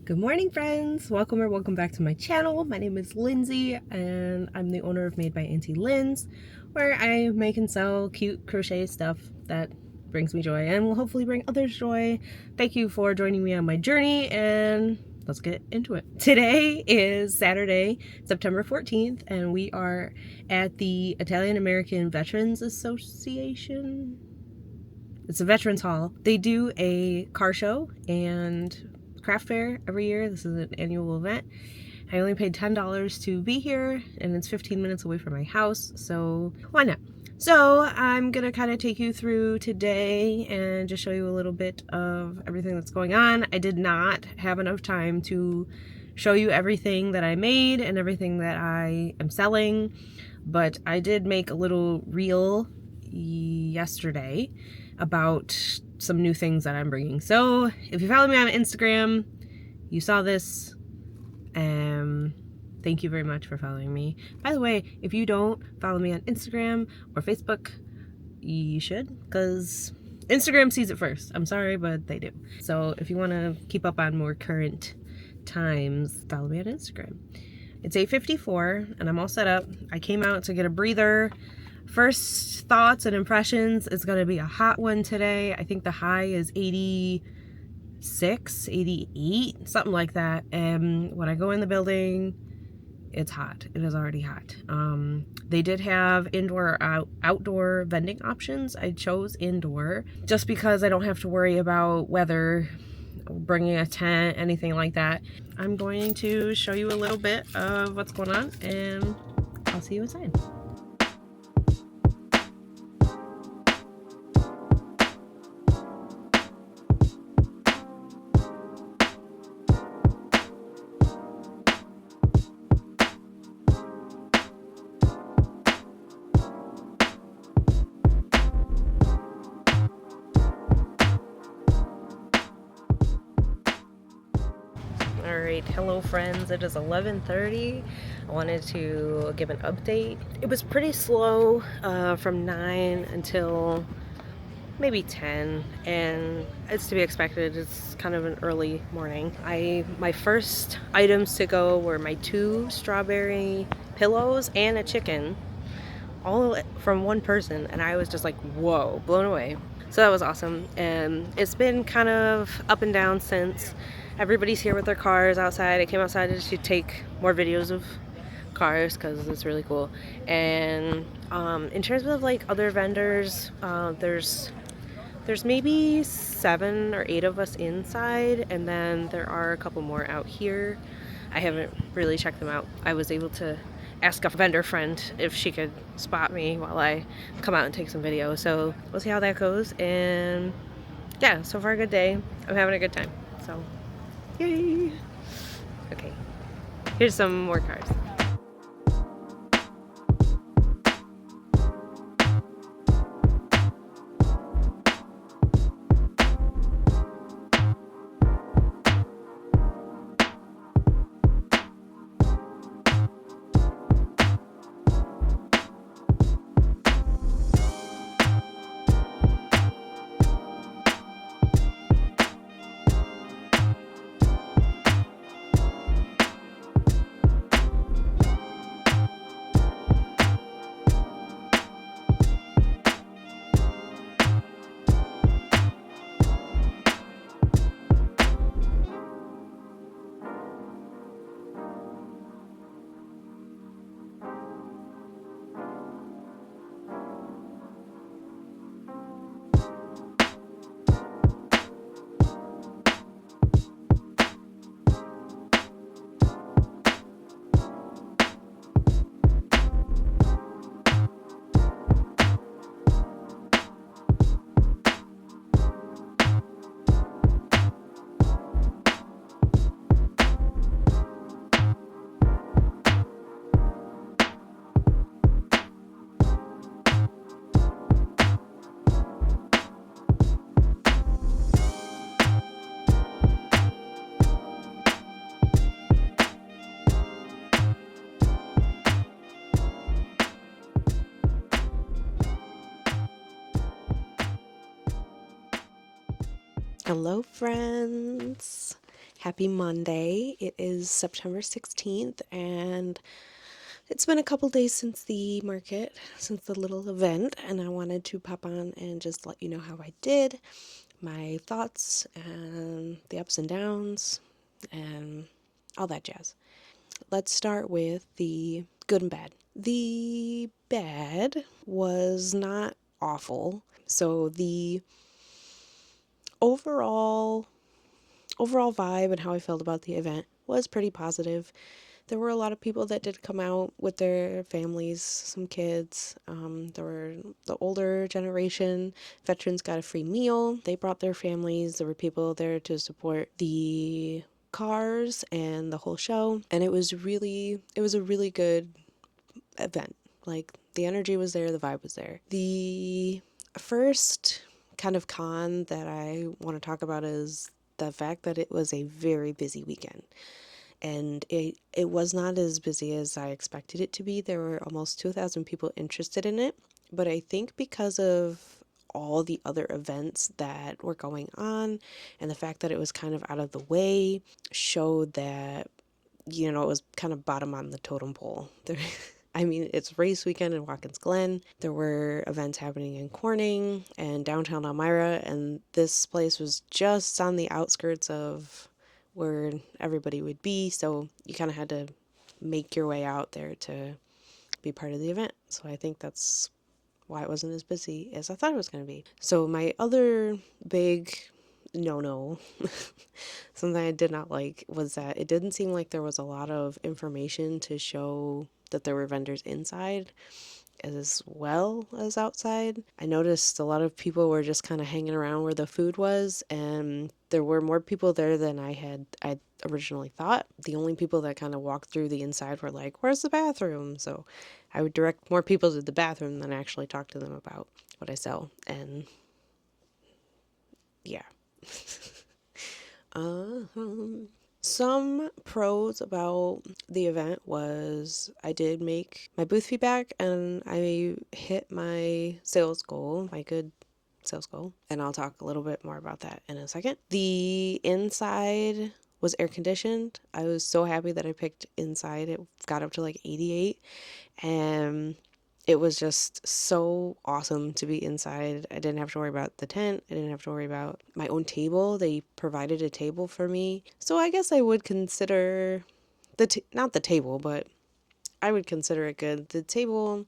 Good morning, friends. Welcome back to my channel. My name is Lindsay and I'm the owner of Made by Auntie Linz, where I make and sell cute crochet stuff that brings me joy and will hopefully bring others joy. Thank you for joining me on my journey, and let's get into it. Today is Saturday, September 14th, and we are at the Italian American Veterans Association. It's a veterans hall. They do a car show and craft fair every year. This is an annual event. I only paid $10 to be here, and it's 15 minutes away from my house, so why not? So I'm gonna kind of take you through today and just show you a little bit of everything that's going on. I did not have enough time to show you everything that I made and everything that I am selling, but I did make a little reel yesterday about some new things that I'm bringing. So if you follow me on Instagram, you saw this. Thank you very much for following me. By the way, if you don't follow me on Instagram or Facebook, you should, because Instagram sees it first. I'm sorry, but they do. So if you want to keep up on more current times, follow me on Instagram. It's 8:54 and I'm all set up. I came out to get a breather. First thoughts and impressions, it's going to be a hot one today. I think the high is 86, 88, something like that. And when I go in the building, it's hot. It is already hot. They did have indoor or outdoor vending options. I chose indoor just because I don't have to worry about weather, bringing a tent, anything like that. I'm going to show you a little bit of what's going on, and I'll see you inside. Alright, hello friends, it is 11:30. I wanted to give an update. It was pretty slow from 9 until maybe 10, and it's to be expected. It's kind of an early morning. My first items to go were my 2 strawberry pillows and a chicken, all from one person, and I was just like, whoa, blown away. So that was awesome, and it's been kind of up and down since. Everybody's here with their cars outside. I came outside to take more videos of cars because it's really cool. And in terms of like other vendors, there's maybe 7 or 8 of us inside, and then there are a couple more out here. I haven't really checked them out. I was able to ask a vendor friend if she could spot me while I come out and take some video. So we'll see how that goes. And yeah, so far a good day. I'm having a good time. So yay! Okay, here's some more cars. Hello friends, Happy Monday. It is September 16th, and it's been a couple days since the market, since the little event, and I wanted to pop on and just let you know how I did, my thoughts, and the ups and downs, and all that jazz. Let's start with the good and bad. The bad was not awful. So the overall vibe and how I felt about the event was pretty positive. There were a lot of people that did come out with their families, some kids. There were the older generation. Veterans got a free meal. They brought their families. There were people there to support the cars and the whole show. And it was a really good event. Like, the energy was there, the vibe was there. The first kind of con that I want to talk about is the fact that it was a very busy weekend. And it was not as busy as I expected it to be. There were almost 2,000 people interested in it. But I think because of all the other events that were going on and the fact that it was kind of out of the way showed that, it was kind of bottom on the totem pole. I mean, it's race weekend in Watkins Glen. There were events happening in Corning and downtown Elmira, and this place was just on the outskirts of where everybody would be, so you kind of had to make your way out there to be part of the event. So I think that's why it wasn't as busy as I thought it was going to be. So my other big no, something I did not like, was that it didn't seem like there was a lot of information to show that there were vendors inside as well as outside. I noticed a lot of people were just kind of hanging around where the food was, and there were more people there than I originally thought. The only people that kind of walked through the inside were like, "Where's the bathroom?" So I would direct more people to the bathroom than actually talk to them about what I sell. And yeah. Some pros about the event was I did make my booth feedback and I hit my sales goal, my good sales goal, and I'll talk a little bit more about that in a second. The inside was air conditioned. I was so happy that I picked inside. It got up to like 88, and it was just so awesome to be inside. I didn't have to worry about the tent. I didn't have to worry about my own table. They provided a table for me. So I guess I would consider not the table, but I would consider it good. The table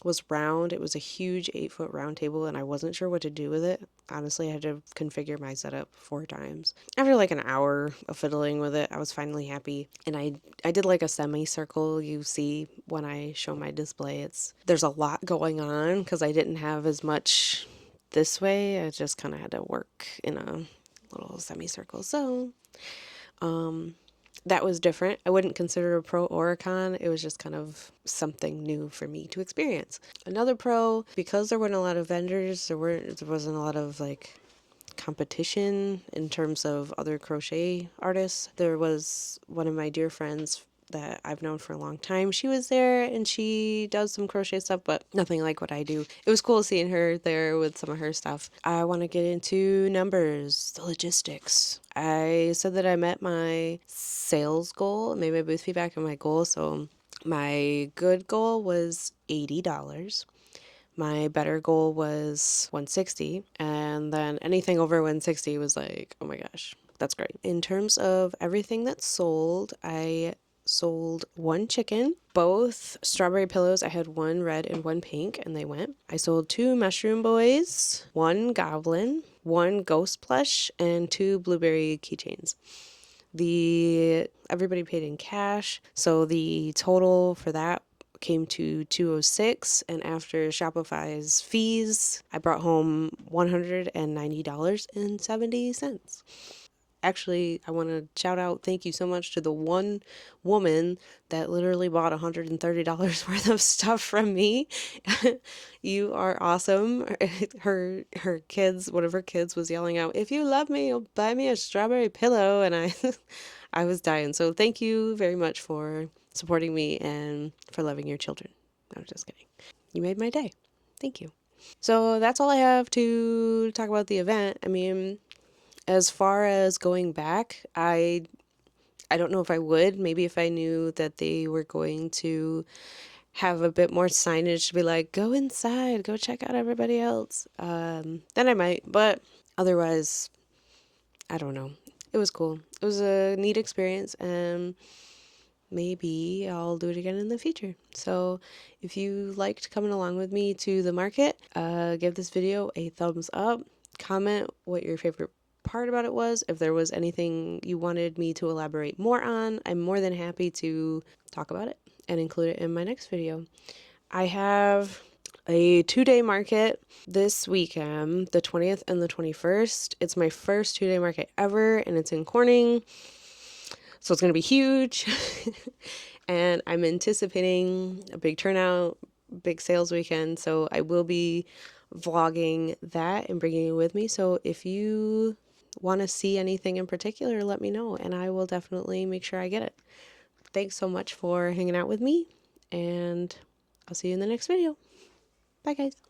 was round. It was a huge 8-foot round table, and I wasn't sure what to do with it. Honestly, I had to configure my setup 4 times. After like an hour of fiddling with it, I was finally happy. And I did like a semicircle. You see when I show my display, there's a lot going on because I didn't have as much this way. I just kind of had to work in a little semicircle. So, that was different. I wouldn't consider it a pro or a con. It was just kind of something new for me to experience. Another pro, because there weren't a lot of vendors, there wasn't a lot of like competition in terms of other crochet artists. There was one of my dear friends that I've known for a long time. She was there and she does some crochet stuff, but nothing like what I do. It was cool seeing her there with some of her stuff. I want to get into numbers, the logistics. I said that I met my sales goal, made my booth feedback and my goal. So my good goal was $80. My better goal was $160, and then anything over $160 was like, oh my gosh, that's great. In terms of everything that sold, I sold 1 chicken, both strawberry pillows. I had 1 red and 1 pink, and they went. I sold 2 mushroom boys, 1 goblin, 1 ghost plush, and 2 blueberry keychains. Everybody paid in cash, so the total for that came to $206, and after Shopify's fees, I brought home $190.70. Actually, I want to shout out, thank you so much to the one woman that literally bought $130 worth of stuff from me. You are awesome. Her kids, one of her kids was yelling out, "If you love me, you'll buy me a strawberry pillow." And I was dying. So thank you very much for supporting me and for loving your children. I'm just kidding. You made my day. Thank you. So that's all I have to talk about the event. I mean, As far as going back, I don't know if I would. Maybe if I knew that they were going to have a bit more signage to be like, go inside, go check out everybody else, then I might. But otherwise, I don't know. It was cool. It was a neat experience, and maybe I'll do it again in the future. So if you liked coming along with me to the market, give this video a thumbs up. Comment what your favorite part about it was. If there was anything you wanted me to elaborate more on, I'm more than happy to talk about it and include it in my next video. I have a 2-day market this weekend, the 20th and the 21st. It's my first 2-day market ever, and it's in Corning. So it's going to be huge. And I'm anticipating a big turnout, big sales weekend. So I will be vlogging that and bringing it with me. So if you want to see anything in particular, let me know, and I will definitely make sure I get it. Thanks so much for hanging out with me, and I'll see you in the next video. Bye, guys.